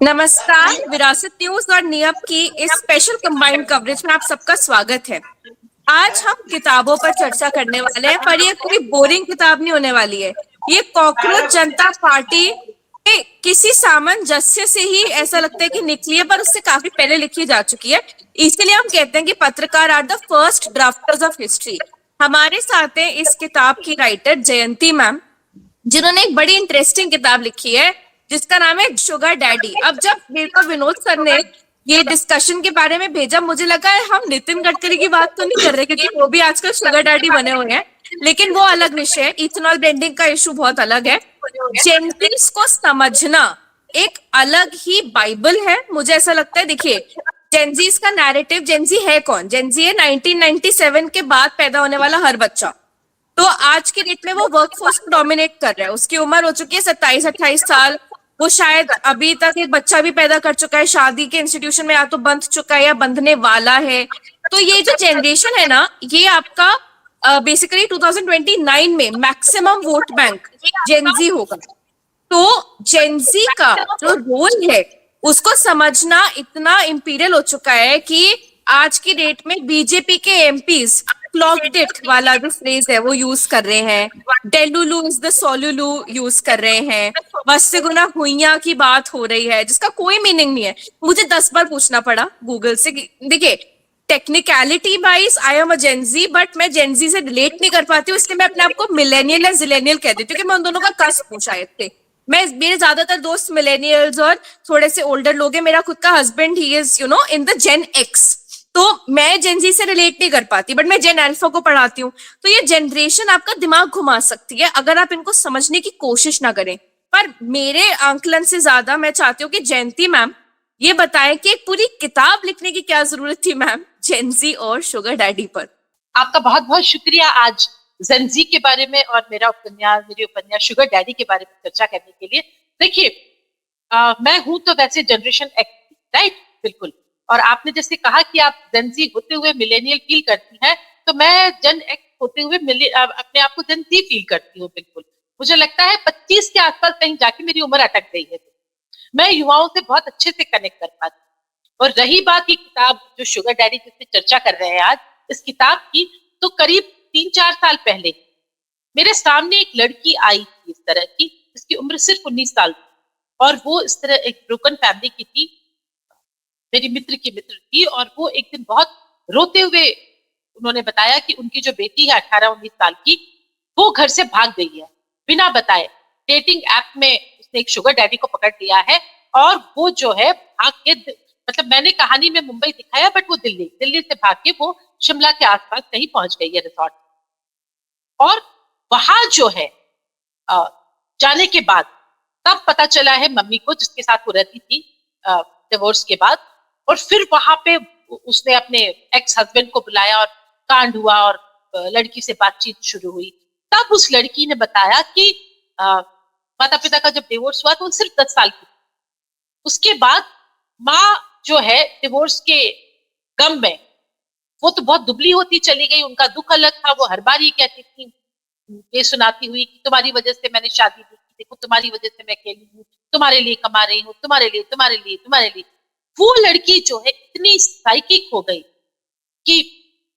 नमस्कार। विरासत न्यूज और नियम की इस स्पेशल कंबाइंड कवरेज में आप सबका स्वागत है। आज हम किताबों पर चर्चा करने वाले हैं, पर ये कोई बोरिंग किताब नहीं होने वाली है। ये कॉकरोच जनता पार्टी के किसी सामंजस्य से ही ऐसा लगता है कि निकली है, पर उससे काफी पहले लिखी जा चुकी है। इसीलिए हम कहते हैं कि पत्रकार are the first drafters of history. हमारे साथ है इस किताब की राइटर जयंती मैम, जिन्होंने एक बड़ी इंटरेस्टिंग किताब लिखी है जिसका नाम है शुगर डैडी। अब जब मेरे को विनोद सर ने ये डिस्कशन के बारे में भेजा, मुझे लगा है हम नितिन गडकरी की बात तो नहीं कर रहे, क्योंकि वो भी आजकल शुगर डैडी बने हुए हैं। लेकिन वो अलग विषय है, इथेनॉल ब्लेंडिंग का इशू बहुत अलग है। जेनजीज को समझना एक अलग ही बाइबल है, मुझे ऐसा लगता है। देखिए, जेनजीज का नैरेटिव, जेनजी है कौन? जेनजी है 1997 के बाद पैदा होने वाला हर बच्चा। तो आज के डेट में वो वर्कफोर्स को डोमिनेट कर रहा है। उसकी उम्र हो चुकी है 27-28 साल। वो शायद अभी तक एक बच्चा भी पैदा कर चुका है, शादी के इंस्टीट्यूशन में या तो बंध चुका है या बंधने वाला है। तो ये जो जनरेशन है ना, ये आपका बेसिकली 2029 में मैक्सिमम वोट बैंक जेनजी होगा। तो जेनजी का जो रोल है उसको समझना इतना इंपीरियल हो चुका है कि आज की डेट में बीजेपी के एमपीज क्लॉक्ड इट वाला जो फ्रेज है वो यूज कर रहे हैं। डेलुलू इज द सोलुलू यूज कर रहे हैं। मस्से गुना हुइया की बात हो रही है जिसका कोई मीनिंग नहीं है। मुझे 10 बार पूछना पड़ा गूगल से। देखिए, technicality wise I am a Gen Z, but मैं जेनजी से रिलेट नहीं कर पाती हूँ, इसलिए मैं अपने आप को मिलेनियल या जिलेनियल कह देती हूँ, क्योंकि मैं उन दोनों का कस्प हूँ शायद से। मैं मेरे ज्यादातर दोस्त मिलेनियल्स और थोड़े से ओल्डर लोग हैं। मेरा खुद का हस्बैंड ही is in the Gen X. तो मैं जेनजी से रिलेट नहीं कर पाती, बट मैं जेन अल्फा को पढ़ाती हूँ। तो ये जनरेशन आपका दिमाग घुमा सकती है अगर आप इनको समझने की कोशिश ना करें। पर मेरे आंकलन से ज्यादा मैं चाहती हूँ कि जयंती मैम ये बताएं कि एक पूरी किताब लिखने की क्या जरूरत थी मैम जेनजी और शुगर डैडी पर। आपका बहुत बहुत शुक्रिया आज जेनजी के बारे में और मेरी उपन्यास शुगर डैडी के बारे में चर्चा करने के लिए। देखिए, मैं हूं तो वैसे जनरेशन एक्स, राइट, बिल्कुल। और आपने जैसे कहा कि आप जेनजी होते हुए मिलेनियल फील करती हैं, तो मैं जेन एक्स होते हुए अपने आप को जेनजी फील करती हूँ, बिल्कुल। मुझे लगता है 25 के आसपास कहीं जाके मेरी उम्र अटक गई है। मैं युवाओं से बहुत अच्छे से कनेक्ट कर पाती हूँ। और रही बात की किताब जो शुगर डैडी जिससे चर्चा कर रहे हैं आज, इस किताब की, तो करीब 3-4 साल पहले मेरे सामने एक लड़की आई थी इस तरह की, जिसकी उम्र सिर्फ 19 साल थी। और वो इस तरह एक ब्रोकन फैमिली की थी, मेरी मित्र की मित्र थी। और वो एक दिन बहुत रोते हुए उन्होंने बताया कि उनकी जो बेटी है 18-19 साल की, वो घर से भाग गई है बिना बताए। डेटिंग ऐप में उसने एक शुगर डैडी को पकड़ लिया है और वो जो है भाग के, मतलब मैंने कहानी में मुंबई दिखाया, बट वो दिल्ली से भाग के वो शिमला के आसपास कहीं पहुंच गई है रिसोर्ट। और वहां जो है जाने के बाद तब पता चला है मम्मी को, जिसके साथ वो रहती थी डिवोर्स के बाद। और फिर वहां पे उसने अपने एक्स हस्बैंड को बुलाया और कांड हुआ और लड़की से बातचीत शुरू हुई। तब उस लड़की ने बताया कि माता पिता का जब डिवोर्स हुआ तो वो सिर्फ 10 साल की थी। उसके बाद माँ जो है डिवोर्स के गम में, वो तो बहुत दुबली होती चली गई। उनका दुख अलग था। वो हर बार ये कहती थी, ये सुनाती हुई कि तुम्हारी वजह से मैंने शादी की, देखो तुम्हारी वजह से मैं अकेली हूँ, तुम्हारे लिए कमा रही हूँ, तुम्हारे लिए तुम्हारे लिए तुम्हारे लिए। वो लड़की जो है इतनी साइकिक हो गई कि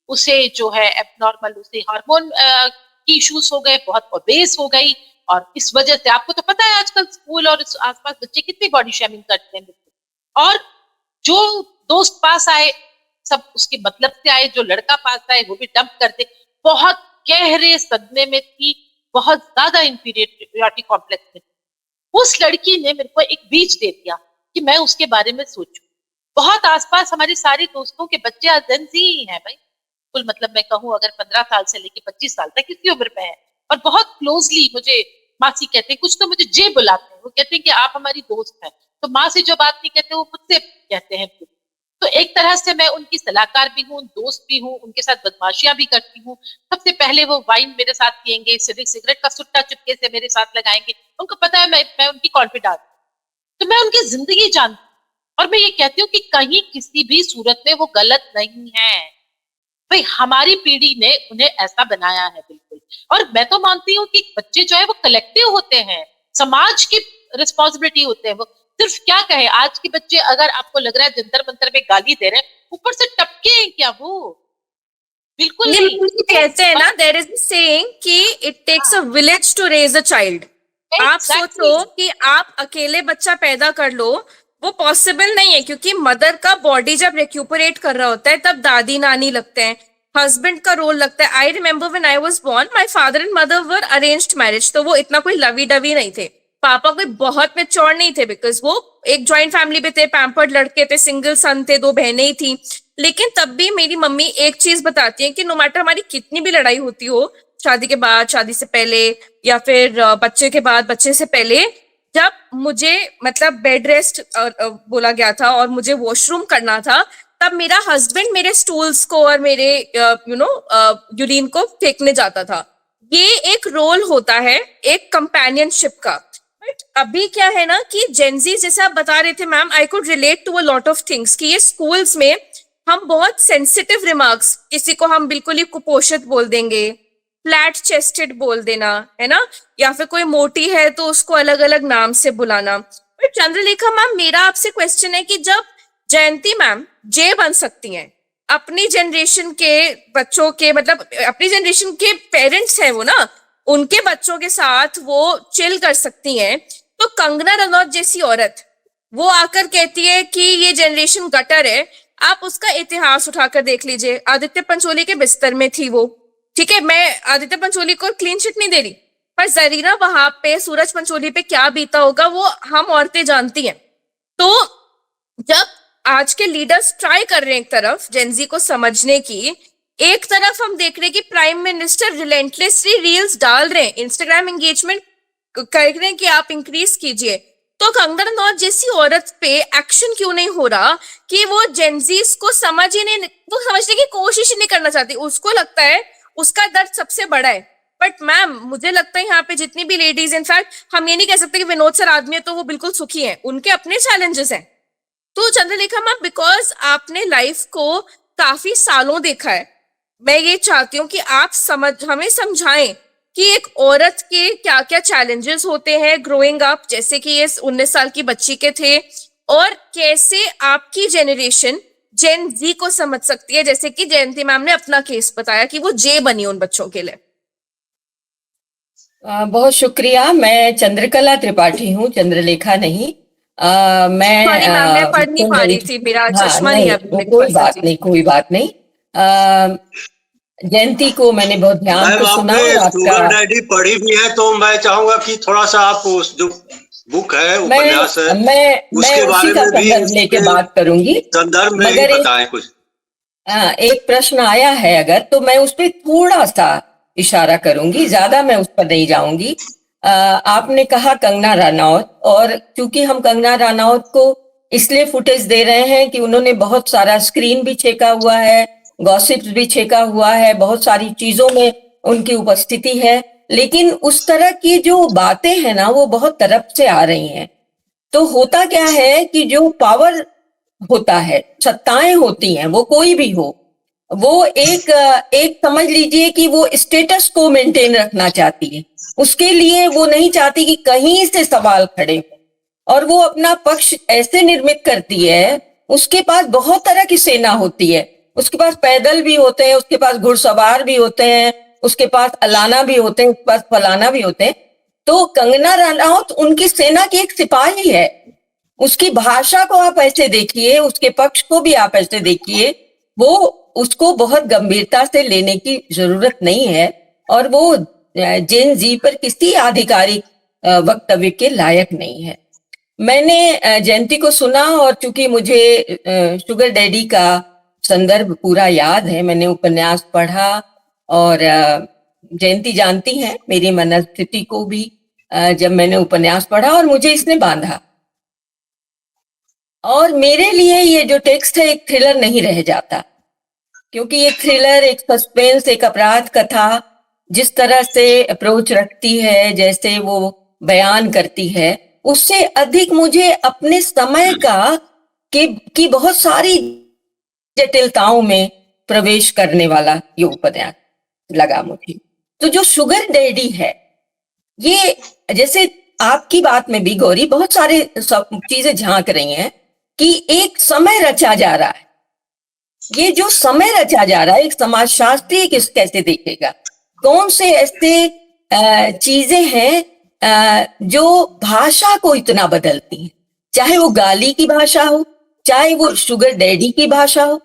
उसे जो है एबनॉर्मल, उसे हार्मोन की इश्यूज हो गए, बहुत ओबेस हो गई। और इस वजह से आपको तो पता है आजकल स्कूल और आसपास बच्चे कितनी बॉडी शेमिंग करते हैं। और जो दोस्त पास आए सब उसके मतलब से आए, जो लड़का पास आए वो भी डंप कर दे। बहुत गहरे सदमे में थी, बहुत ज्यादा इंफीरियरिटी कॉम्प्लेक्स में थी। उस लड़की ने मेरे को एक बीज दे दिया कि मैं उसके बारे में सोचूं। बहुत आसपास हमारे सारे दोस्तों के बच्चे एजेंसी ही हैं भाई। कुल मतलब मैं कहूँ अगर 15 साल से लेके 25 साल तक इसी उम्र में है। और बहुत क्लोजली मुझे मासी कहते हैं, कुछ तो मुझे जे बुलाते हैं। वो कहते हैं कि आप हमारी दोस्त हैं। तो माँ से जो बात नहीं कहते वो मुझसे कहते हैं। तो एक तरह से मैं उनकी सलाहकार भी हूँ, दोस्त भी हूँ, उनके साथ बदमाशियां भी करती हूँ। सबसे पहले वो वाइन मेरे साथ पियेंगे, सिगरेट का सुट्टा चुपके से मेरे साथ लगाएंगे। उनको पता है मैं उनकी कॉन्फिडेंट। तो मैं उनकी जिंदगी जानती हूँ। और मैं ये कहती हूँ कि कहीं किसी भी सूरत में वो गलत नहीं है भाई। हमारी पीढ़ी ने उन्हें ऐसा बनाया है, बिल्कुल। और मैं तो मानती हूँ कि बच्चे जो है वो कलेक्टिव होते हैं, समाज की रिस्पॉन्सिबिलिटी होते हैं वो। सिर्फ क्या कहे, आज के बच्चे अगर आपको लग रहा है जंतर मंतर में गाली दे रहे हैं, ऊपर से टपके हैं क्या वो? बिल्कुल नहीं। कहते हैं ना, देयर इज अ सेइंग कि it takes a village to raise a child. आप सोचो कि आप अकेले बच्चा पैदा कर लो, वो पॉसिबल नहीं है, क्योंकि मदर का बॉडी जब रिक्यूपरेट कर रहा होता है तब दादी नानी लगते हैं, हस्बैंड का रोल लगता है। I remember when I was born, my father and mother were arranged marriage, तो वो इतना कोई लवी डवी नहीं थे। पापा कोई बहुत मेच्योर नहीं थे, बिकॉज वो एक जॉइंट फैमिली में थे, पैम्पर्ड लड़के थे, सिंगल सन थे, दो बहनें ही थी। लेकिन तब भी मेरी मम्मी एक चीज बताती है कि नो मैटर हमारी कितनी भी लड़ाई होती हो, शादी के बाद, शादी से पहले, या फिर बच्चे के बाद, बच्चे से पहले, जब मुझे मतलब बेड रेस्ट बोला गया था और मुझे वॉशरूम करना था, तब मेरा हस्बैंड मेरे स्टूल्स को और मेरे यूरिन को फेंकने जाता था। ये एक रोल होता है एक कंपेनियनशिप का। बट अभी क्या है ना कि जेंजी, जैसे आप बता रहे थे ma'am, I could relate to a lot of things, कि ये स्कूल्स में हम बहुत सेंसिटिव रिमार्क्स, किसी को हम बिल्कुल ही कुपोषित बोल देंगे, फ्लैट चेस्टेड बोल देना, है ना, या फिर कोई मोटी है तो उसको अलग अलग नाम से बुलाना। बट चंद्रलेखा मैम, मेरा आपसे क्वेश्चन है कि जब जयंती मैम जे बन सकती हैं, अपनी जनरेशन के बच्चों के, मतलब अपनी जनरेशन के पेरेंट्स हैं वो ना, उनके बच्चों के साथ वो चिल कर सकती हैं, तो कंगना रनौत जैसी औरत वो आकर कहती है कि ये जनरेशन गटर है। आप उसका इतिहास उठाकर देख लीजिए, आदित्य पंचोली के बिस्तर में थी वो, ठीक है, मैं आदित्य पंचोली को क्लीन चिट नहीं दे रही, पर जरीना वहां पे सूरज पंचोली पे क्या बीता होगा वो हम औरतें जानती हैं। तो जब आज के लीडर्स ट्राई कर रहे हैं एक तरफ जेंजी को समझने की, एक तरफ हम देख रहे हैं कि प्राइम मिनिस्टर रिलेंटलेसली रील्स डाल रहे हैं, इंस्टाग्राम एंगेजमेंट कर रहे हैं कि आप इंक्रीज कीजिए, तो कंगना रनौत जैसी औरत पे एक्शन क्यों नहीं हो रहा कि वो जेंजीज को समझ ही नहीं, वो समझने की कोशिश ही नहीं करना चाहती, उसको लगता है उसका दर्द सबसे बड़ा है। बट मैम, मुझे लगता है यहाँ पे जितनी भी लेडीज, इनफैक्ट हम ये नहीं कह सकते कि विनोद सर आदमी है तो वो बिल्कुल सुखी हैं, उनके अपने चैलेंजेस हैं। तो चंद्रलेखा मैम, बिकॉज आपने लाइफ को काफी सालों देखा है, मैं ये चाहती हूँ कि आप हमें समझाएं कि एक औरत के क्या क्या चैलेंजेस होते हैं ग्रोइंग अप, जैसे कि ये 19 साल की बच्ची के थे, और कैसे आपकी जनरेशन जेन जी को समझ सकती है, जैसे कि जयंती मैम ने अपना केस बताया कि वो जे बनी उन बच्चों के लिए। बहुत शुक्रिया। मैं चंद्रकला त्रिपाठी हूँ, चंद्रलेखा नहीं। मैं सॉरी मैम, मैं पढ़ नहीं पा रही थी, मेरा हाँ, चश्मा नहीं, नहीं है अभी मेरे कोई पास। बात नहीं, कोई बात नहीं। जयंती को मैंने बहुत ध्यान से सुना और आपने आपका, शुगर डैडी पढ़ी भी है, तो मैं चाहूंगा कि थोड़ा सा आप उस जो बुक है, उपन्यास है, मैं उसके उसी बारे का में भी, संदर्भ लेके बात करूंगी, संदर्भ में ही मगर बताएं कुछ। एक प्रश्न आया है अगर, तो मैं उस पर थोड़ा सा इशारा करूंगी, ज्यादा मैं उस पर नहीं जाऊंगी। आपने कहा कंगना रनौत, और क्योंकि हम कंगना रनौत को इसलिए फुटेज दे रहे हैं कि उन्होंने बहुत सारा स्क्रीन भी छेका हुआ है, गॉसिप्स भी छेका हुआ है, बहुत सारी चीजों में उनकी उपस्थिति है, लेकिन उस तरह की जो बातें हैं ना वो बहुत तरफ से आ रही हैं। तो होता क्या है कि जो पावर होता है, सत्ताएं होती हैं, वो कोई भी हो, वो एक समझ लीजिए कि वो स्टेटस को मेंटेन रखना चाहती है, उसके लिए वो नहीं चाहती कि कहीं से सवाल खड़े हो, और वो अपना पक्ष ऐसे निर्मित करती है। उसके पास बहुत तरह की सेना होती है, उसके पास पैदल भी होते हैं, उसके पास घुड़सवार भी होते हैं, उसके पास अलाना भी होते हैं, उसके पास फलाना भी होते हैं। तो कंगना रनौत उनकी सेना की एक सिपाही है। उसकी भाषा को आप ऐसे देखिए, उसके पक्ष को भी आप ऐसे देखिए, वो उसको बहुत गंभीरता से लेने की जरूरत नहीं है, और वो जेन जी पर किसी आधिकारिक वक्तव्य के लायक नहीं है। मैंने जयंती को सुना, और चूंकि मुझे शुगर डैडी का संदर्भ पूरा याद है, मैंने उपन्यास पढ़ा, और जयंती जानती है मेरी मनस्थिति को भी, जब मैंने उपन्यास पढ़ा और मुझे इसने बांधा, और मेरे लिए ये जो टेक्स्ट है एक थ्रिलर नहीं रह जाता, क्योंकि ये थ्रिलर, एक सस्पेंस, एक अपराध कथा जिस तरह से अप्रोच रखती है, जैसे वो बयान करती है, उससे अधिक मुझे अपने समय का की बहुत सारी जटिलताओं में प्रवेश करने वाला ये उपन्यास लगा मुझे। तो जो शुगर डैडी है, ये जैसे आपकी बात में भी गौरी बहुत सारे सब चीजें झांक रही हैं कि एक समय रचा जा रहा है। ये जो समय रचा जा रहा है, एक समाजशास्त्री कैसे देखेगा? कौन से ऐसे चीजें हैं जो भाषा को इतना बदलती हैं? चाहे वो गाली की भाषा हो, चाहे वो शुगर डैडी की भाषा हो,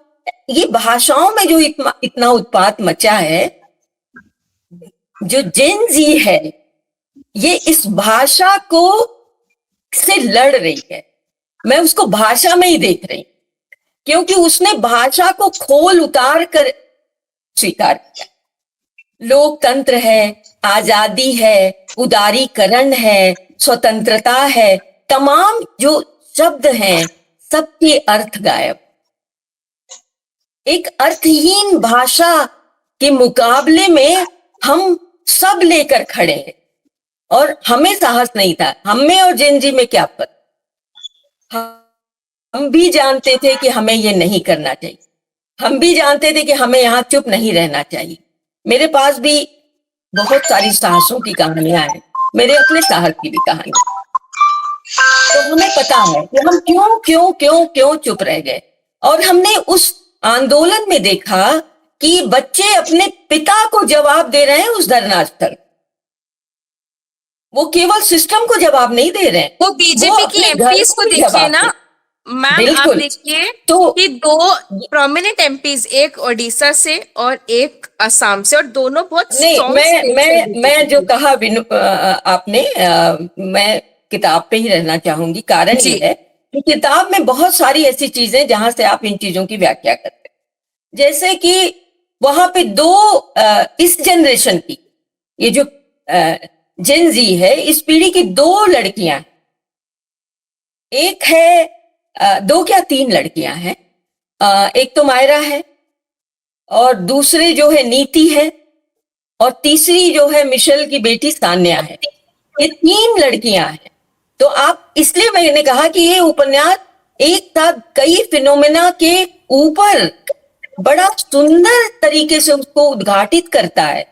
ये भाषाओं में जो इतना उत्पात मचा है, जो जेन जी है, ये इस भाषा को से लड़ रही है। मैं उसको भाषा में ही देख रही हूं, क्योंकि उसने भाषा को खोल उतार कर स्वीकार किया। लोकतंत्र है, आजादी है, उदारीकरण है, स्वतंत्रता है, तमाम जो शब्द हैं सबके अर्थ गायब। एक अर्थहीन भाषा के मुकाबले में हम सब लेकर खड़े हैं और हमें साहस नहीं था। हमें और जेनजी में क्या पता, हम भी जानते थे कि हमें ये नहीं करना चाहिए, हम भी जानते थे कि हमें यहाँ चुप नहीं रहना चाहिए। मेरे पास भी बहुत सारी साहसों की कहानियां हैं, मेरे अपने साहस की भी कहानी। तो हमें पता है कि हम क्यों क्यों क्यों क्यों चुप रह गए। और हमने उस आंदोलन में देखा कि बच्चे अपने पिता को जवाब दे रहे हैं उस धरनास्थल। वो केवल सिस्टम को जवाब नहीं दे रहे हैं, वो बीजेपी की एमपीज को देखिए ना मैम, आप बिल्कुल। देखिए तो कि 2 प्रोमिनेंट एमपीज, एक ओडिशा से और एक असम से, और दोनों बहुत नहीं, strong states हैं मैं जो कहा आपने, मैं किताब पे ही रहना चाहूंगी। कारण जी। ये है कि किताब में बहुत सारी ऐसी चीजें जहां से आप इन चीजों की व्याख्या करते हैं। जैसे कि वहां पे इस जनरेशन की, ये जो जेन जी है, इस पीढ़ी की 2 लड़कियां, एक है 2 क्या 3 लड़कियां हैं। एक तो मायरा है, और दूसरी जो है नीति है, और तीसरी जो है मिशेल की बेटी सान्या है। ये 3 लड़कियां हैं। तो आप, इसलिए मैंने कहा कि ये उपन्यास एक साथ कई फिनोमेना के ऊपर बड़ा सुंदर तरीके से उसको उद्घाटित करता है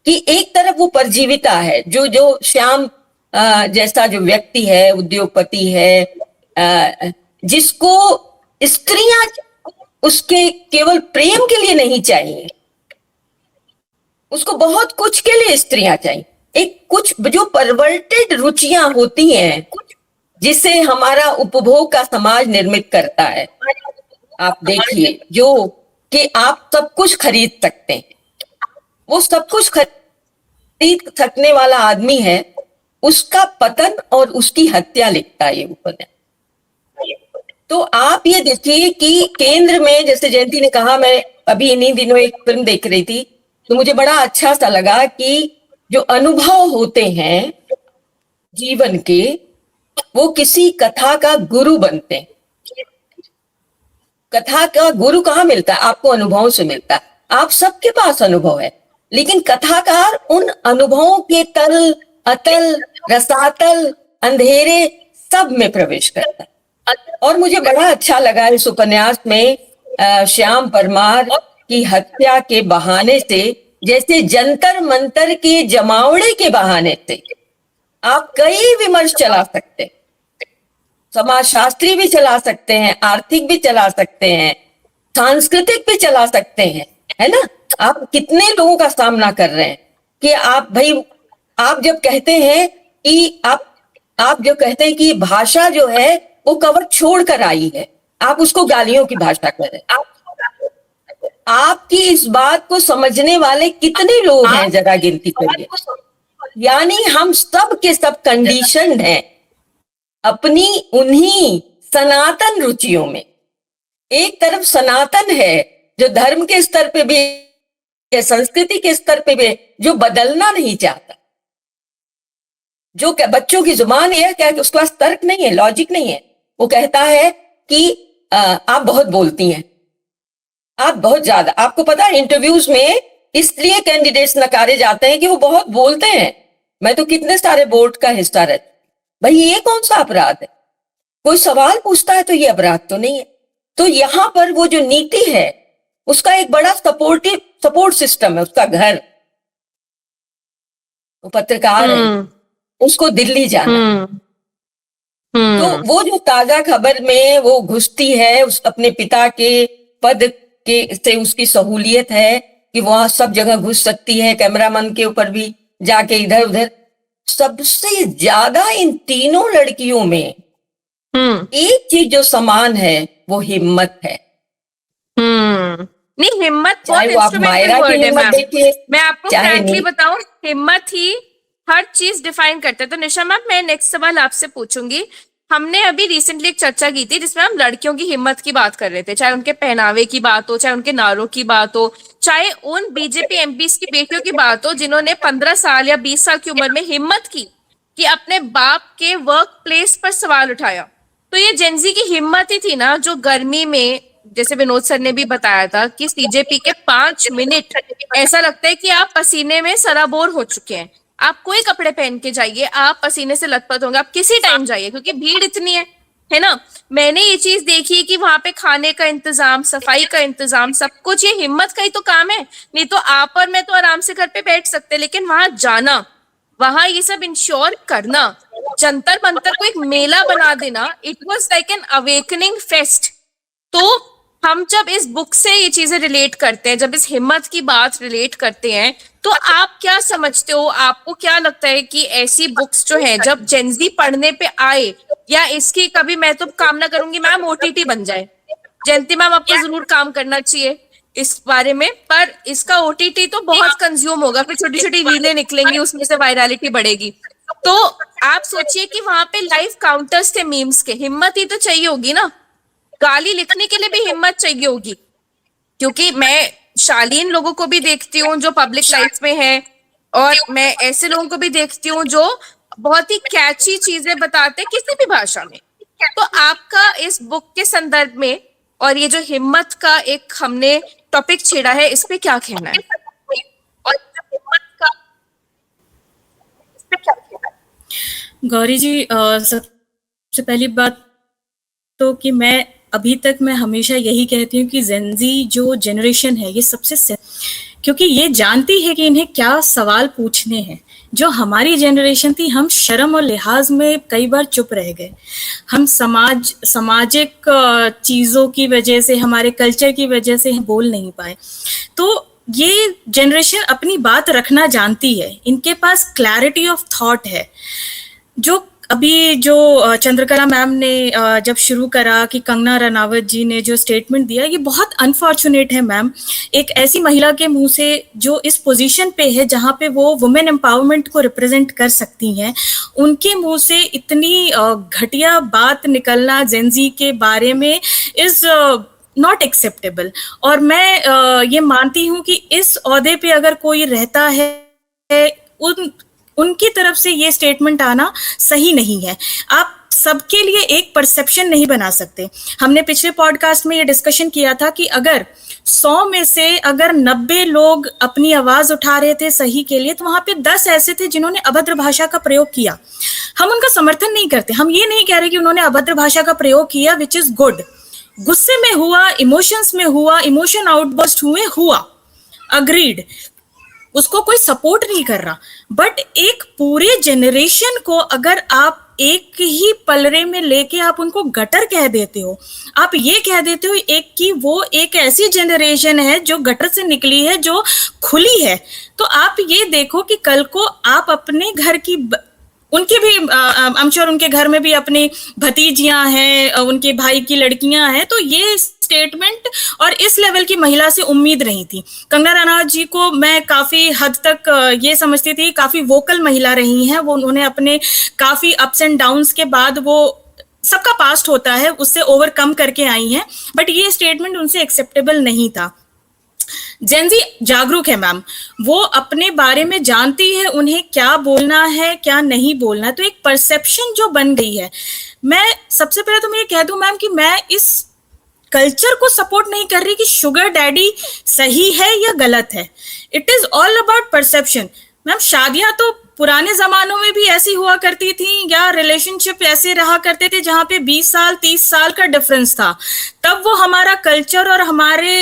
कि एक तरफ वो परजीविता है, जो श्याम जैसा जो व्यक्ति है, उद्योगपति है, जिसको स्त्रियां उसके केवल प्रेम के लिए नहीं चाहिए, उसको बहुत कुछ के लिए स्त्रियां चाहिए। एक कुछ जो परवर्टेड रुचियां होती हैं जिसे हमारा उपभोग का समाज निर्मित करता है। आप देखिए, जो कि आप सब कुछ खरीद सकते हैं, वो सब कुछ खरीद सकने वाला आदमी है, उसका पतन और उसकी हत्या लिखता है ये उपन्यास। तो आप ये देखिए कि केंद्र में, जैसे जयंती ने कहा, मैं अभी इन्हीं दिनों एक फिल्म देख रही थी, तो मुझे बड़ा अच्छा सा लगा कि जो अनुभव होते हैं जीवन के, वो किसी कथा का गुरु बनते हैं। कथा का गुरु कहाँ मिलता है? आपको अनुभवों से मिलता है। आप सबके पास अनुभव है, लेकिन कथाकार उन अनुभवों के तल, अतल, रसातल, अंधेरे सब में प्रवेश करता है। और मुझे बड़ा अच्छा लगा इस उपन्यास में श्याम परमार की हत्या के बहाने से, जैसे जंतर मंतर के जमावड़े के बहाने से आप कई विमर्श चला सकते हैं, समाजशास्त्री भी चला सकते हैं, आर्थिक भी चला सकते हैं, सांस्कृतिक भी चला सकते हैं, है ना। आप कितने लोगों का सामना कर रहे हैं कि आप जब कहते हैं कि आप जो कहते हैं कि भाषा जो है वो कवच छोड़ कर आई है, आप उसको गालियों की भाषा कर रहे हैं। आपकी इस बात को समझने वाले कितने लोग हैं, जरा गिनती करिए। यानी हम सब के सब कंडीशनड हैं अपनी उन्हीं सनातन रुचियों में। एक तरफ सनातन है जो धर्म के स्तर पे भी, संस्कृति के स्तर पे भी, जो बदलना नहीं चाहता, जो बच्चों की जुबान है क्या कि उसके पास तर्क नहीं है, लॉजिक नहीं है। वो कहता है कि आप बहुत बोलती हैं, आप बहुत ज्यादा, आपको पता है इंटरव्यूज में इसलिए कैंडिडेट्स नकारे जाते हैं कि वो बहुत बोलते हैं। मैं तो कितने सारे बोर्ड का हिस्सा रहती, भाई ये कौन सा अपराध है? कोई सवाल पूछता है तो ये अपराध तो नहीं है। तो यहां पर वो जो नीति है उसका एक बड़ा सपोर्ट सिस्टम है, उसका घर, वो पत्रकार है, उसको दिल्ली जाना। तो हम्म वो जो ताजा खबर में वो घुसती है, उस अपने पिता के पद के से उसकी सहूलियत है कि वहां सब जगह घुस सकती है, कैमरामैन के ऊपर भी जाके इधर उधर। सबसे ज्यादा इन तीनों लड़कियों में एक चीज जो समान है वो हिम्मत है। नहीं, हिम्मत बहुत चाहे वो आप इंस्ट्रूमेंटल मायरा की वर्ड है हिम्मत मैम। देखिए, मैं आपको चाहे फ्रैंकली नहीं। बताऊं, हिम्मत ही हर चीज डिफाइन करता है। तो निशा मैम, मैं नेक्स्ट सवाल आपसे पूछूंगी। हमने अभी रिसेंटली एक चर्चा की थी जिसमें हम लड़कियों की हिम्मत की बात कर रहे थे, चाहे उनके पहनावे की बात हो, चाहे उनके नारों की बात हो, चाहे उन बीजेपी एमपीज की बेटियों की बात हो जिन्होंने 15 साल या 20 साल की उम्र में हिम्मत की कि अपने बाप के वर्क प्लेस पर सवाल उठाया। तो ये जेंजी की हिम्मत ही थी ना, जो गर्मी में, जैसे विनोद सर ने भी बताया था कि सीजेपी के 5 मिनट ऐसा लगता है कि आप पसीने में सराबोर हो चुके हैं। आप कोई कपड़े पहन के जाइए, आप पसीने से लथपथ होंगे, आप किसी टाइम जाइए, क्योंकि भीड़ इतनी है ना। मैंने ये चीज देखी कि वहां पे खाने का इंतजाम, सफाई का इंतजाम, सब कुछ ये हिम्मत का ही तो काम है। नहीं तो आप और मैं तो आराम से घर पे बैठ सकते, लेकिन वहां जाना, वहां ये सब इंश्योर करना, जंतर मंतर को एक मेला बना देना, it was like an awakening fest. तो हम जब इस बुक से ये चीजें रिलेट करते हैं, जब इस हिम्मत की बात रिलेट करते हैं, तो आप क्या समझते हो, आपको क्या लगता है कि ऐसी बुक्स जो हैं जब जेंजी पढ़ने पे आए, या इसकी कभी, मैं तो कामना करूंगी मैम ओटीटी बन जाए। जयंती मैम, आपको जरूर काम करना चाहिए इस बारे में, पर इसका ओटीटी तो बहुत कंज्यूम होगा, फिर छोटी छोटी रीलें निकलेंगी, उसमें से वायरलिटी बढ़ेगी। तो आप सोचिए कि वहां पे लाइव काउंटर्स थे मीम्स के, हिम्मत ही तो चाहिए होगी ना। गाली लिखने के लिए भी हिम्मत चाहिए होगी, क्योंकि मैं शालीन लोगों को भी देखती हूँ जो पब्लिक लाइफ में है, और मैं ऐसे लोगों को भी देखती हूँ जो बहुत ही कैची चीजें बताते हैं किसी भी भाषा में। तो आपका इस बुक के संदर्भ में, और ये जो हिम्मत का एक हमने टॉपिक छेड़ा है, इस पे क्या कहना है? और हिम्मत का इस पे क्या कहना है? गौरी जी, सबसे पहली बात तो कि मैं अभी तक मैं हमेशा यही कहती हूँ कि जेनजी जो जनरेशन है ये सबसे क्योंकि ये जानती है कि इन्हें क्या सवाल पूछने हैं। जो हमारी जनरेशन थी, हम शर्म और लिहाज में कई बार चुप रह गए। हम सामाजिक चीज़ों की वजह से, हमारे कल्चर की वजह से बोल नहीं पाए। तो ये जनरेशन अपनी बात रखना जानती है, इनके पास क्लैरिटी ऑफ थॉट है। जो अभी जो चंद्रकला मैम ने जब शुरू करा कि कंगना रनावत जी ने जो स्टेटमेंट दिया, ये बहुत अनफॉर्चुनेट है मैम, एक ऐसी महिला के मुंह से जो इस पोजीशन पे है जहाँ पे वो वुमेन एम्पावरमेंट को रिप्रेजेंट कर सकती हैं, उनके मुंह से इतनी घटिया बात निकलना जेनजी के बारे में इज नॉट एक्सेप्टेबल। और मैं ये मानती हूँ कि इस ओहदे पे अगर कोई रहता है, उनकी तरफ से ये स्टेटमेंट आना सही नहीं है। आप सबके लिए एक परसेप्शन नहीं बना सकते। हमने पिछले पॉडकास्ट में ये डिस्कशन किया था कि अगर 100 में से अगर 90 लोग अपनी आवाज उठा रहे थे सही के लिए, तो वहां पे 10 ऐसे थे जिन्होंने अभद्र भाषा का प्रयोग किया। हम उनका समर्थन नहीं करते, हम ये नहीं कह रहे कि उन्होंने अभद्र भाषा का प्रयोग किया, विच इज गुड। गुस्से में हुआ, इमोशंस में हुआ, इमोशन आउटबर्स्ट हुआ, अग्रीड, उसको कोई सपोर्ट नहीं कर रहा। बट एक पूरे जनरेशन को अगर आप एक ही पलरे में लेके आप उनको गटर कह देते हो, आप ये कह देते हो एक कि वो एक ऐसी जनरेशन है जो गटर से निकली है, जो खुली है, तो आप ये देखो कि कल को आप अपने घर की, उनके भी आई एम श्योर उनके घर में भी अपनी भतीजियां हैं, उनके भाई की लड़कियां हैं, तो ये स्टेटमेंट और इस लेवल की महिला से उम्मीद नहीं थी। कंगना रनावत जी को मैं काफी हद तक ये समझती थी, काफी वोकल महिला रही हैं वो, उन्होंने अपने काफी अप्स एंड डाउन्स के बाद, वो सबका पास्ट होता है, उससे ओवरकम करके आई हैं, बट ये स्टेटमेंट उनसे एक्सेप्टेबल नहीं था। जेनजी जागरूक है मैम, वो अपने बारे में जानती है उन्हें क्या बोलना है क्या नहीं बोलना है, तो एक परसेप्शन जो बन गई है। मैं सबसे पहले तो मैं ये कह दूं मैम कि मैं इस कल्चर को सपोर्ट नहीं कर रही कि शुगर डैडी सही है या गलत है। It is all about perception. Ma'am, शादियां तो पुराने जमानों में भी ऐसी हुआ करती थी, या रिलेशनशिप ऐसे रहा करते थे जहां पे 20 साल 30 साल का डिफरेंस था, तब वो हमारा कल्चर और हमारे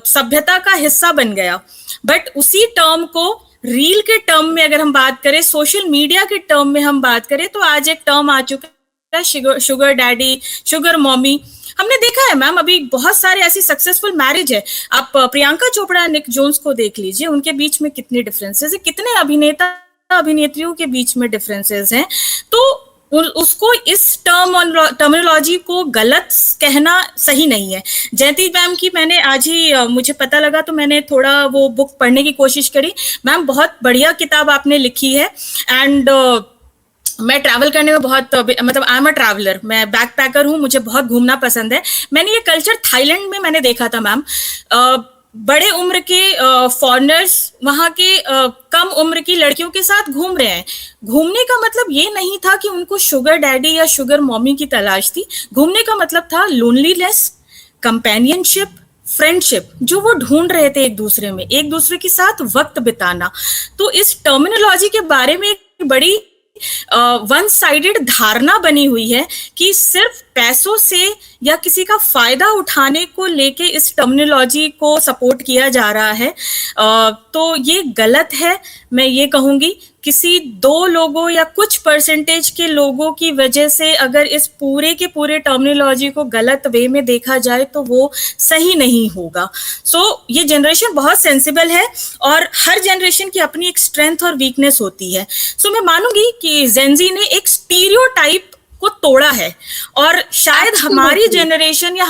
सभ्यता का हिस्सा बन गया। बट उसी टर्म को रील के टर्म में अगर हम बात करें, सोशल मीडिया के टर्म में हम बात करें, तो आज एक टर्म आ चुका है शुगर डैडी, शुगर मॉमी। हमने देखा है मैम, अभी बहुत सारे ऐसी सक्सेसफुल मैरिज है। आप प्रियंका चोपड़ा, निक जोन्स को देख लीजिए, उनके बीच में कितने डिफरेंसेस है, कितने अभिनेता अभिनेत्रियों के बीच में डिफरेंसेस हैं। तो उसको इस टर्मिनोलॉजी को गलत कहना सही नहीं है। जयंती मैम की मैंने आज ही मुझे पता लगा तो मैंने थोड़ा वो बुक पढ़ने की कोशिश करी। मैम बहुत बढ़िया किताब आपने लिखी है। एंड मैं ट्रैवल करने में बहुत, मतलब आई एम अ ट्रैवलर, मैं बैक पैकर हूँ, मुझे बहुत घूमना पसंद है। मैंने ये कल्चर थाईलैंड में मैंने देखा था मैम। बड़े उम्र के फॉरेनर्स वहाँ के कम उम्र की लड़कियों के साथ घूम रहे हैं। घूमने का मतलब ये नहीं था कि उनको शुगर डैडी या शुगर मॉमी की तलाश थी। घूमने का मतलब था लोनलीनेस, कंपेनियनशिप, फ्रेंडशिप, जो वो ढूंढ रहे थे एक दूसरे में, एक दूसरे के साथ वक्त बिताना। तो इस टर्मिनोलॉजी के बारे में एक बड़ी वन साइडेड धारणा बनी हुई है कि सिर्फ पैसों से या किसी का फायदा उठाने को लेके इस टर्मिनोलॉजी को सपोर्ट किया जा रहा है। तो ये गलत है। मैं ये कहूंगी किसी दो लोगों या कुछ परसेंटेज के लोगों की वजह से अगर इस पूरे के पूरे टर्मिनोलॉजी को गलत वे में देखा जाए तो वो सही नहीं होगा। सो ये जनरेशन बहुत सेंसिबल है और हर जनरेशन की अपनी एक स्ट्रेंथ और वीकनेस होती है। सो मैं मानूंगी कि जेनजी ने एक स्टीरियोटाइप को तोड़ा है और शायद हमारी जनरेशन या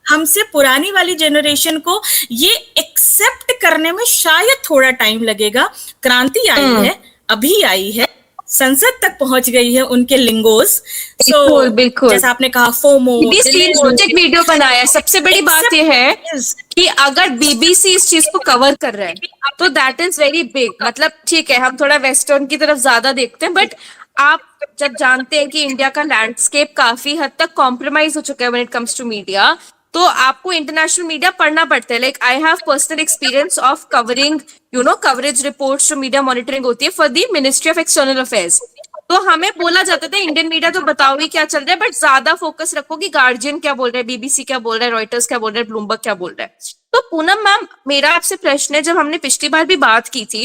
हमसे पुरानी वाली जनरेशन को ये एक्सेप्ट करने में शायद थोड़ा टाइम लगेगा। क्रांति आई है, अभी आई है, संसद तक पहुंच गई है उनके लिंगोस। बिल्कुल, बिल्कुल। जैसा आपने कहा फोमो, प्रोजेक्ट वीडियो बनाया है। सबसे बड़ी बात यह है कि अगर बीबीसी इस चीज को कवर कर रहे हैं तो दैट इज वेरी बिग। मतलब ठीक है, हम थोड़ा वेस्टर्न की तरफ ज्यादा देखते हैं, बट आप जब जानते हैं कि इंडिया का लैंडस्केप काफी हद तक कॉम्प्रोमाइज हो चुका है when it comes to media, तो आपको इंटरनेशनल मीडिया पढ़ना पड़ता है। Like I have personal experience of covering coverage reports जो मीडिया मॉनिटरिंग होती है for the ministry of external affairs. तो हमें बोला जाता था इंडियन मीडिया तो बताओ ही क्या चल रहा है, बट ज्यादा फोकस रखो कि गार्जियन क्या बोल रहा है, बीबीसी क्या बोल रहा है, रॉयटर्स क्या बोल रहा है, ब्लूमबर्ग क्या बोल रहा है। तो पूनम मैम, मेरा आपसे प्रश्न है, जब हमने पिछली बार भी बात की थी,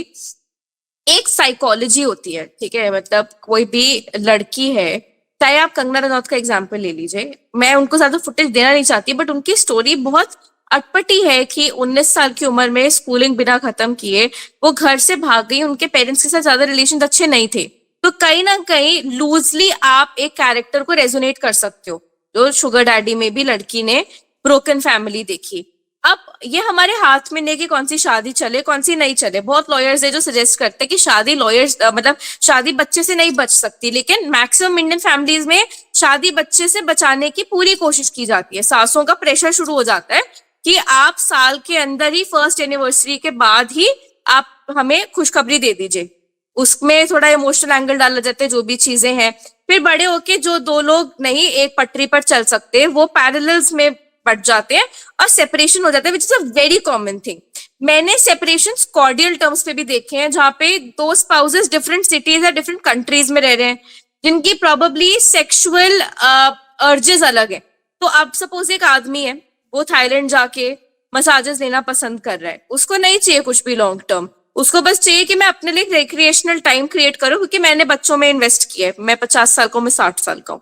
एक साइकोलॉजी होती है, ठीक है, मतलब कोई भी लड़की है, चाहे आप कंगना रनौत का एग्जाम्पल ले लीजिए, मैं उनको ज्यादा फुटेज देना नहीं चाहती, बट उनकी स्टोरी बहुत अटपटी है कि 19 साल की उम्र में स्कूलिंग बिना खत्म किए वो घर से भाग गई। उनके पेरेंट्स के साथ ज्यादा रिलेशन अच्छे नहीं थे, तो कहीं ना कहीं लूजली आप एक कैरेक्टर को रेजोनेट कर सकते हो। जो शुगर डैडी में भी लड़की ने ब्रोकन फैमिली देखी। अब ये हमारे हाथ में नहीं कि कौन सी शादी चले कौन सी नहीं चले। बहुत लॉयर्स है जो सजेस्ट करते हैं कि शादी मतलब शादी बच्चे से नहीं बच सकती, लेकिन मैक्सिमम इंडियन फैमिलीज में शादी बच्चे से बचाने की पूरी कोशिश की जाती है। सासों का प्रेशर शुरू हो जाता है कि आप साल के अंदर ही फर्स्ट एनिवर्सरी के बाद ही आप हमें खुशखबरी दे दीजिए। उसमें थोड़ा इमोशनल एंगल डाला जाता है, जो भी चीजें हैं। फिर बड़े होके जो दो लोग नहीं एक पटरी पर चल सकते, वो पैरेलल्स में बढ़ जाते हैं और सेपरेशन हो जाता है, which is a very common thing. मैंने सेपरेशन कॉर्डियल टर्म्स पे भी देखे हैं, जहाँ पे दो स्पाउसेस डिफरेंट सिटीज या डिफरेंट कंट्रीज में रह रहे हैं, जिनकी प्रोबेबली सेक्सुअल अर्जेस अलग है। तो अब सपोज एक आदमी है, वो थाईलैंड जाके मसाजेस लेना पसंद कर रहा है, उसको नहीं चाहिए कुछ भी लॉन्ग टर्म, उसको बस चाहिए कि मैं अपने लिए रिक्रिएशनल टाइम क्रिएट करूं, क्योंकि मैंने बच्चों में इन्वेस्ट किया है, मैं 50 साल का हूं, मैं 60 साल का हूं।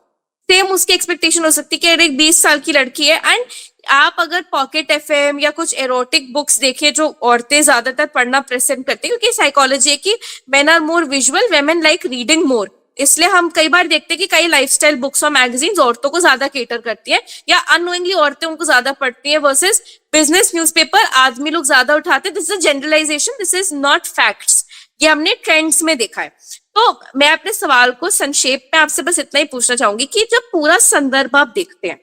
सेम उसकी एक्सपेक्टेशन हो सकती है कि एक 20 साल की लड़की है। एंड आप अगर पॉकेट एफएम या कुछ एरोटिक बुक्स देखें जो औरतें ज्यादातर पढ़ना पसंद करती है, क्योंकि साइकोलॉजी है कि men are more visual, women like reading more, इसलिए हम कई बार देखते हैं कि कई लाइफस्टाइल बुक्स और मैगजीन्स औरतों को ज्यादा केटर करती है, या अननोइंगली औरतें उनको ज्यादा पढ़ती है, वर्सेस बिजनेस न्यूज़पेपर आदमी लोग ज्यादा उठाते हैं। This is generalization, this is not facts, ये हमने ट्रेंड्स में देखा है। तो मैं अपने सवाल को संक्षेप में आपसे बस इतना ही पूछना चाहूंगी कि जब पूरा संदर्भ आप देखते हैं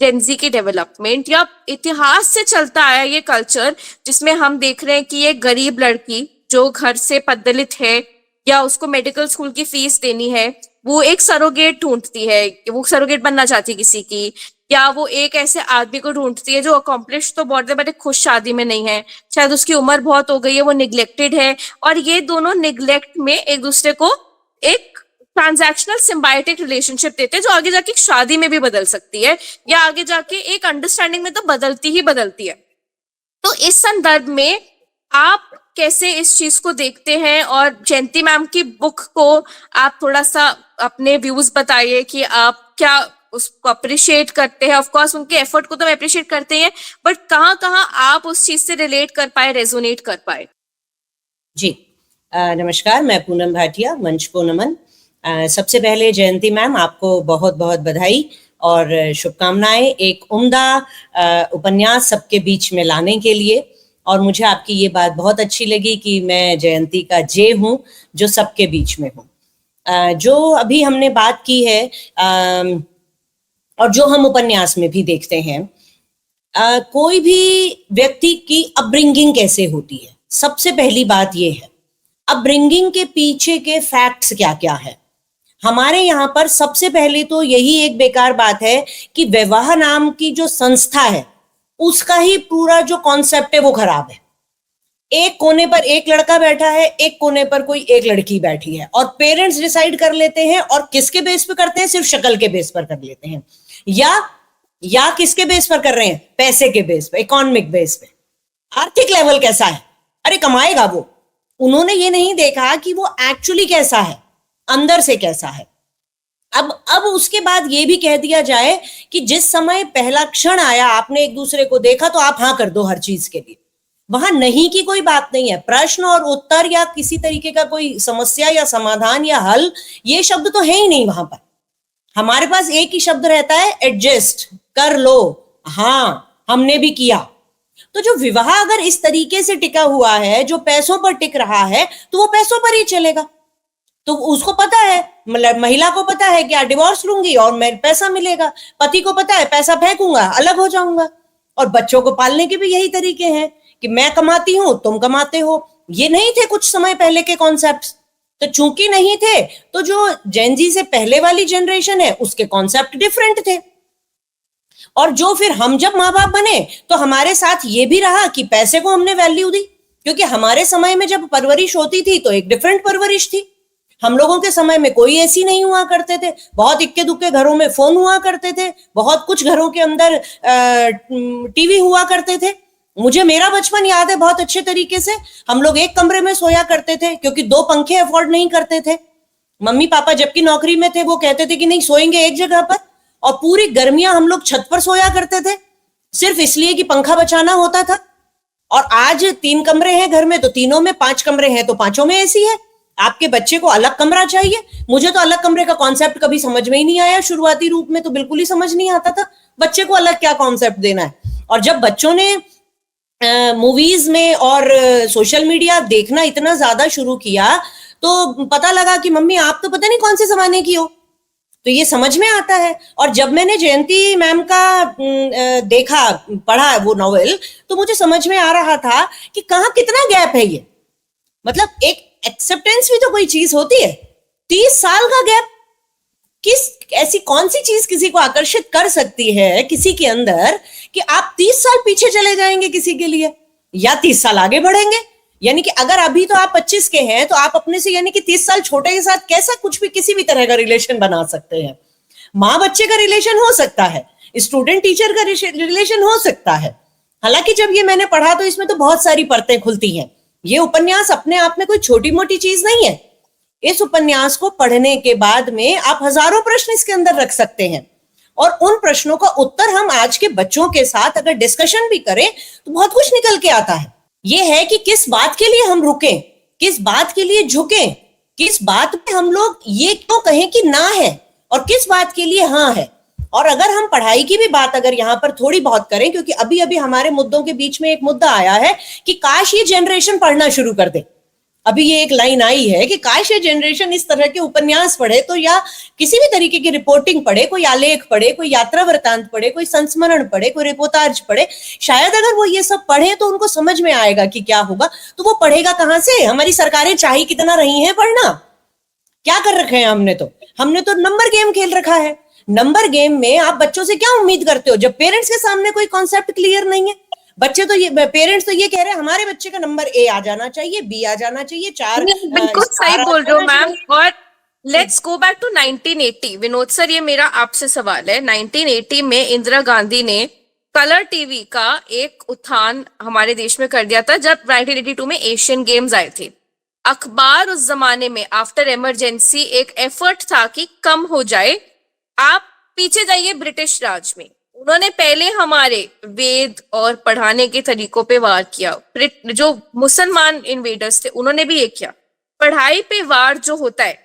जेनजी की डेवलपमेंट या इतिहास से चलता आया ये कल्चर, जिसमें हम देख रहे हैं कि ये गरीब लड़की जो घर से पददलित है या उसको मेडिकल स्कूल की फीस देनी है, वो एक सरोगेट ढूंढती है, वो सरोगेट बनना चाहती है किसी की, या वो एक ऐसे आदमी को ढूंढती है जो अकॉम्प्लिश तो बहुत है बट एक खुश शादी में नहीं है, शायद उसकी उम्र बहुत हो गई है, वो निग्लेक्टेड है, और ये दोनों निग्लेक्ट में एक दूसरे को एक ट्रांजैक्शनल सिम्बायोटिक रिलेशनशिप देते हैं, जो आगे जाके एक शादी में भी बदल सकती है, या आगे जाके एक अंडरस्टैंडिंग में तो बदलती ही बदलती है। तो इस संदर्भ में आप कैसे इस चीज को देखते हैं, और जयंती मैम की बुक को आप थोड़ा सा अपने व्यूज बताइए कि आप क्या उसको अप्रिशिएट करते हैं। ऑफ कोर्स उनके एफर्ट को तो हम अप्रिशिएट करते हैं, बट कहाँ कहाँ आप उस चीज से रिलेट कर पाए, रेजोनेट कर पाए? जी नमस्कार, मैं पूनम भाटिया, मंच को नमन। सबसे पहले जयंती मैम, आपको बहुत बहुत बधाई और शुभकामनाएं एक उम्दा उपन्यास सबके बीच में लाने के लिए। और मुझे आपकी ये बात बहुत अच्छी लगी कि मैं जयंती का जे हूँ जो सबके बीच में हूँ। जो अभी हमने बात की है और जो हम उपन्यास में भी देखते हैं, कोई भी व्यक्ति की अपब्रिंगिंग कैसे होती है, सबसे पहली बात ये है अपब्रिंगिंग के पीछे के फैक्ट्स क्या क्या है। हमारे यहाँ पर सबसे पहले तो यही एक बेकार बात है कि विवाह नाम की जो संस्था है उसका ही पूरा जो कॉन्सेप्ट है वो खराब है। एक कोने पर एक लड़का बैठा है, एक कोने पर कोई एक लड़की बैठी है, और पेरेंट्स डिसाइड कर लेते हैं। और किसके बेस पे करते हैं? सिर्फ शक्ल के बेस पर कर लेते हैं, या किसके बेस पर कर रहे हैं? पैसे के बेस पे, इकोनॉमिक बेस पे। आर्थिक लेवल कैसा है, अरे कमाएगा वो। उन्होंने ये नहीं देखा कि वो एक्चुअली कैसा है, अंदर से कैसा है। अब उसके बाद ये भी कह दिया जाए कि जिस समय पहला क्षण आया, आपने एक दूसरे को देखा तो आप हाँ कर दो हर चीज के लिए। वहां नहीं की कोई बात नहीं है। प्रश्न और उत्तर या किसी तरीके का कोई समस्या या समाधान या हल, ये शब्द तो है ही नहीं वहां पर। हमारे पास एक ही शब्द रहता है, एडजस्ट कर लो। हाँ, हमने भी किया। तो जो विवाह अगर इस तरीके से टिका हुआ है, जो पैसों पर टिक रहा है, तो वो पैसों पर ही चलेगा। तो उसको पता है, मतलब महिला को पता है कि डिवोर्स लूंगी और मेरे पैसा मिलेगा। पति को पता है पैसा फेंकूंगा, अलग हो जाऊंगा। और बच्चों को पालने के भी यही तरीके हैं कि मैं कमाती हूं, तुम कमाते हो। ये नहीं थे कुछ समय पहले के कॉन्सेप्ट्स। तो चूंकि नहीं थे, तो जो जेन जी से पहले वाली जनरेशन है उसके कॉन्सेप्ट डिफरेंट थे। और जो फिर हम जब माँ बाप बने तो हमारे साथ ये भी रहा कि पैसे को हमने वैल्यू दी, क्योंकि हमारे समय में जब परवरिश होती थी तो एक डिफरेंट परवरिश थी। हम लोगों के समय में कोई एसी नहीं हुआ करते थे, बहुत इक्के दुक्के घरों में फोन हुआ करते थे, बहुत कुछ घरों के अंदर टीवी हुआ करते थे। मुझे मेरा बचपन याद है बहुत अच्छे तरीके से। हम लोग एक कमरे में सोया करते थे क्योंकि 2 पंखे अफोर्ड नहीं करते थे। मम्मी पापा जबकि नौकरी में थे, वो कहते थे कि नहीं सोएंगे एक जगह पर, और पूरी गर्मियां हम लोग छत पर सोया करते थे सिर्फ इसलिए कि पंखा बचाना होता था। और आज 3 कमरे हैं घर में तो तीनों में, 5 कमरे हैं तो 5 में एसी है। आपके बच्चे को अलग कमरा चाहिए। मुझे तो अलग कमरे का कॉन्सेप्ट कभी समझ में ही नहीं आया। शुरुआती रूप में तो बिल्कुल ही समझ नहीं आता था बच्चे को अलग क्या कॉन्सेप्ट देना है। और जब बच्चों ने मूवीज में और सोशल मीडिया देखना इतना ज्यादा शुरू किया तो पता लगा कि मम्मी आप तो पता नहीं कौन से जमाने की हो। तो ये समझ में आता है। और जब मैंने जयंती मैम का देखा, पढ़ा वो नॉवेल, तो मुझे समझ में आ रहा था कि कहाँ कितना गैप है ये। मतलब एक एक्सेप्टेंस भी तो कोई चीज होती है। 30 साल का गैप, ऐसी कौन सी चीज किसी को आकर्षित कर सकती है किसी के अंदर कि आप 30 साल पीछे चले जाएंगे किसी के लिए, या 30 साल आगे बढ़ेंगे। यानी कि अगर अभी तो आप 25 के हैं तो आप अपने से यानी कि 30 साल छोटे के साथ कैसा कुछ भी किसी भी तरह का रिलेशन बना सकते हैं। माँ बच्चे का रिलेशन हो सकता है, स्टूडेंट टीचर का रिलेशन हो सकता है। हालांकि जब ये मैंने पढ़ा तो इसमें तो बहुत सारी परतें खुलती हैं। ये उपन्यास अपने आप में कोई छोटी मोटी चीज नहीं है। इस उपन्यास को पढ़ने के बाद में आप हजारों प्रश्न इसके अंदर रख सकते हैं, और उन प्रश्नों का उत्तर हम आज के बच्चों के साथ अगर डिस्कशन भी करें तो बहुत कुछ निकल के आता है। ये है कि किस बात के लिए हम रुकें, किस बात के लिए झुकें, किस बात पे हम लोग ये क्यों कहें कि ना है और किस बात के लिए हाँ है। और अगर हम पढ़ाई की भी बात अगर यहाँ पर थोड़ी बहुत करें, क्योंकि अभी अभी हमारे मुद्दों के बीच में एक मुद्दा आया है कि काश ये जनरेशन पढ़ना शुरू कर दे। अभी ये एक लाइन आई है कि काश ये जनरेशन इस तरह के उपन्यास पढ़े, तो या किसी भी तरीके की रिपोर्टिंग पढ़े, कोई आलेख पढ़े, कोई यात्रा वृतांत पढ़े, कोई संस्मरण पढ़े, कोई रिपोर्टाज पढ़े। शायद अगर वो ये सब पढ़े तो उनको समझ में आएगा कि क्या होगा। तो वो पढ़ेगा कहाँ से? हमारी सरकारें चाहे कितना रही हैं पढ़ना, क्या कर रखे हैं हमने तो नंबर गेम खेल रखा है। नंबर गेम में आप बच्चों से क्या उम्मीद करते हो जब पेरेंट्स के सामने कोई कॉन्सेप्ट क्लियर नहीं है? बच्चे तो ये, पेरेंट्स तो ये कह रहे हैं हमारे बच्चे का नंबर ए आ जाना चाहिए, बी आ जाना चाहिए, 4 बिल्कुल सही बोल रहे हो मैम। और let's go back to 1980। Vinod sir, ये मेरा आपसे सवाल है। 1980 में इंदिरा गांधी ने कलर टीवी का एक उत्थान हमारे देश में कर दिया था जब 1982 में एशियन गेम्स आए थे। अखबार उस जमाने में आफ्टर इमरजेंसी एक एफर्ट था कि कम हो जाए। आप पीछे जाइए ब्रिटिश राज में, उन्होंने पहले हमारे वेद और पढ़ाने के तरीकों पे वार किया। जो मुसलमान इन्वेडर्स थे उन्होंने भी ये किया। पढ़ाई पे वार जो होता है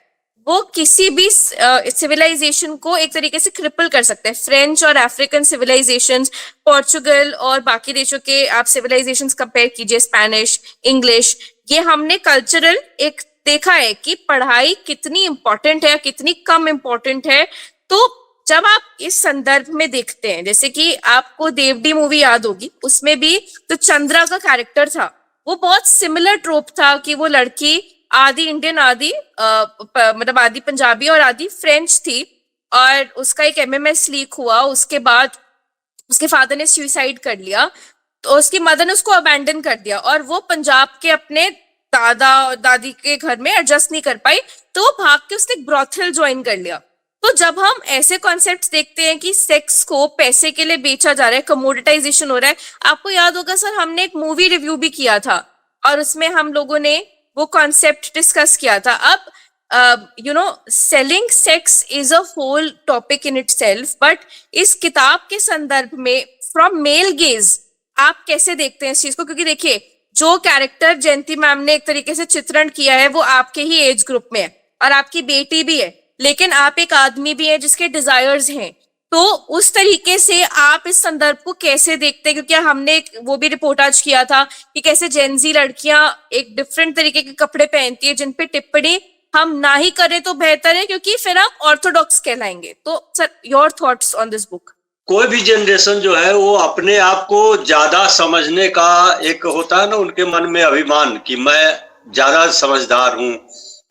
वो किसी भी सिविलाइजेशन को एक तरीके से क्रिपल कर सकता है। फ्रेंच और अफ्रीकन सिविलाइजेशंस, पोर्चुगल और बाकी देशों के आप सिविलाइजेशंस कंपेयर कीजिए, स्पेनिश, इंग्लिश, ये हमने कल्चरल एक देखा है कि पढ़ाई कितनी इंपॉर्टेंट है, कितनी कम इंपॉर्टेंट है। तो जब आप इस संदर्भ में देखते हैं, जैसे कि आपको देवडी मूवी याद होगी, उसमें भी तो चंद्रा का कैरेक्टर था, वो बहुत सिमिलर ट्रोप था कि वो लड़की आधी इंडियन, आधी मतलब आधी पंजाबी और आधी फ्रेंच थी, और उसका एक एमएमएस लीक हुआ। उसके बाद उसके फादर ने सुसाइड कर लिया, तो उसकी मदर ने उसको अबैंडन कर दिया और वो पंजाब के अपने दादा और दादी के घर में एडजस्ट नहीं कर पाई, तो वो भाग के उसने एक ब्रॉथल ज्वाइन कर लिया। तो जब हम ऐसे कॉन्सेप्ट्स देखते हैं कि सेक्स को पैसे के लिए बेचा जा रहा है, कमोडिटाइजेशन हो रहा है। आपको याद होगा सर, हमने एक मूवी रिव्यू भी किया था और उसमें हम लोगों ने वो कॉन्सेप्ट डिस्कस किया था। अब selling sex is a whole topic in itself, but इस किताब के संदर्भ में फ्रॉम मेल गेज आप कैसे देखते हैं इस चीज को? क्योंकि देखिए, जो कैरेक्टर जयंती मैम ने एक तरीके से चित्रण किया है वो आपके ही एज ग्रुप में है और आपकी बेटी भी है, लेकिन आप एक आदमी भी है जिसके डिजायर्स हैं। तो उस तरीके से आप इस संदर्भ को कैसे देखते हैं? क्योंकि हमने वो भी रिपोर्ट आज किया था कि कैसे जेनजी लड़कियां एक डिफरेंट तरीके के कपड़े पहनती है, जिन पे टिप्पणी हम ना ही करें तो बेहतर है, क्योंकि फिर आप ऑर्थोडॉक्स कहलाएंगे। तो sir, your thoughts on this book? कोई भी जनरेशन जो है वो अपने आप को ज्यादा समझने का एक होता है ना, उनके मन में अभिमान कि मैं ज्यादा समझदार हूँ।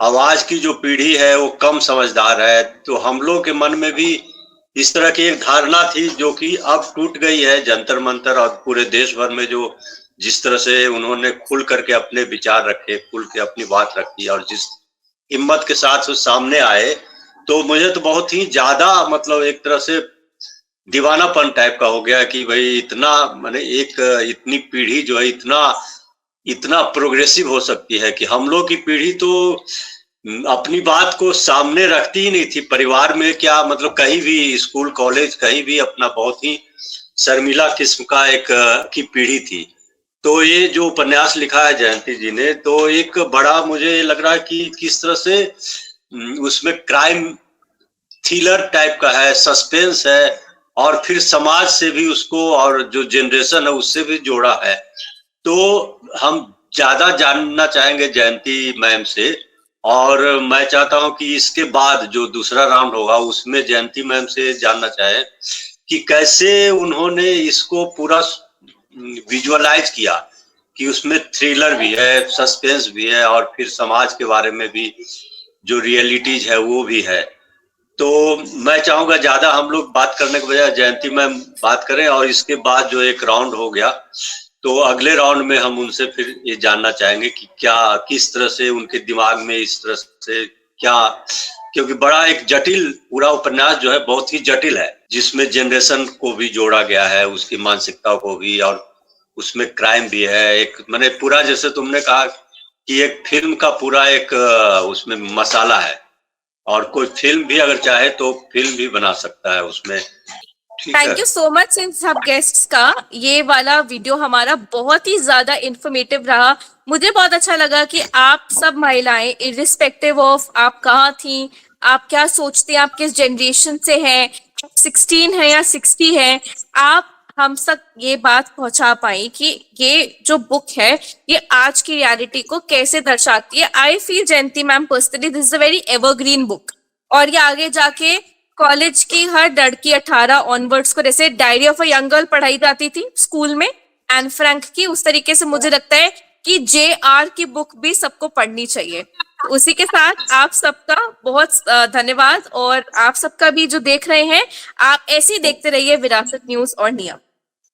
आज की जो पीढ़ी है वो कम समझदार है। तो हम लोग के मन में भी इस तरह की एक धारणा थी जो कि अब टूट गई है। जंतर मंतर और पूरे देश भर में जो जिस तरह से उन्होंने खुल करके अपने विचार रखे, खुल के अपनी बात रखी और जिस हिम्मत के साथ वो सामने आए, तो मुझे तो बहुत ही ज्यादा मतलब एक तरह से दीवानापन टाइप का हो गया कि भाई इतना, माने एक इतनी पीढ़ी जो है इतना प्रोग्रेसिव हो सकती है कि हम लोग की पीढ़ी तो अपनी बात को सामने रखती ही नहीं थी। परिवार में क्या मतलब, कहीं भी स्कूल कॉलेज कहीं भी अपना बहुत ही शर्मिला किस्म का एक की पीढ़ी थी। तो ये जो उपन्यास लिखा है जयंती जी ने, तो एक बड़ा मुझे लग रहा है कि किस तरह से उसमें क्राइम थ्रिलर टाइप का है, सस्पेंस है, और फिर समाज से भी उसको और जो जनरेशन है उससे भी जोड़ा है। तो हम ज्यादा जानना चाहेंगे जयंती मैम से, और मैं चाहता हूं कि इसके बाद जो दूसरा राउंड होगा उसमें जयंती मैम से जानना चाहे कि कैसे उन्होंने इसको पूरा विजुअलाइज किया कि उसमें थ्रिलर भी है, सस्पेंस भी है, और फिर समाज के बारे में भी जो रियलिटीज है वो भी है। तो मैं चाहूंगा ज्यादा हम लोग बात करने के बजाय जयंती मैम बात करें, और इसके बाद जो एक राउंड हो गया तो अगले राउंड में हम उनसे फिर ये जानना चाहेंगे कि क्या किस तरह से उनके दिमाग में इस तरह से क्या, क्योंकि बड़ा एक जटिल पूरा उपन्यास जो है बहुत ही जटिल है, जिसमें जनरेशन को भी जोड़ा गया है, उसकी मानसिकता को भी, और उसमें क्राइम भी है। एक मैंने पूरा, जैसे तुमने कहा कि एक फिल्म का पूरा एक उसमें मसाला है, और कोई फिल्म भी अगर चाहे तो फिल्म भी बना सकता है उसमें। Thank you so much in सब गेस्ट्स का। ये वाला वीडियो हमारा बहुत ही ज्यादा इंफॉर्मेटिव रहा। मुझे बहुत अच्छा लगा कि आप सब महिलाएं, इर्रिस्पेक्टिव ऑफ आप कहाँ थी, आप क्या सोचते हैं, आप किस जनरेशन से हैं, 16 है या 60 है, आप हम सब ये बात पहुंचा पाई कि ये जो बुक है ये आज की रियलिटी को कैसे दर्शाती है। I feel Jayanti ma'am personally this is a very evergreen book, और ये आगे जाके कॉलेज की हर लड़की 18 ऑनवर्ड्स को, जैसे diary of a young girl पढ़ाई जाती थी स्कूल में एन फ्रैंक की, उस तरीके से मुझे लगता है कि JR की बुक भी सबको पढ़नी चाहिए। उसी के साथ आप सबका बहुत धन्यवाद, और आप सबका भी जो देख रहे हैं, आप ऐसे ही देखते रहिए विरासत न्यूज और नियम।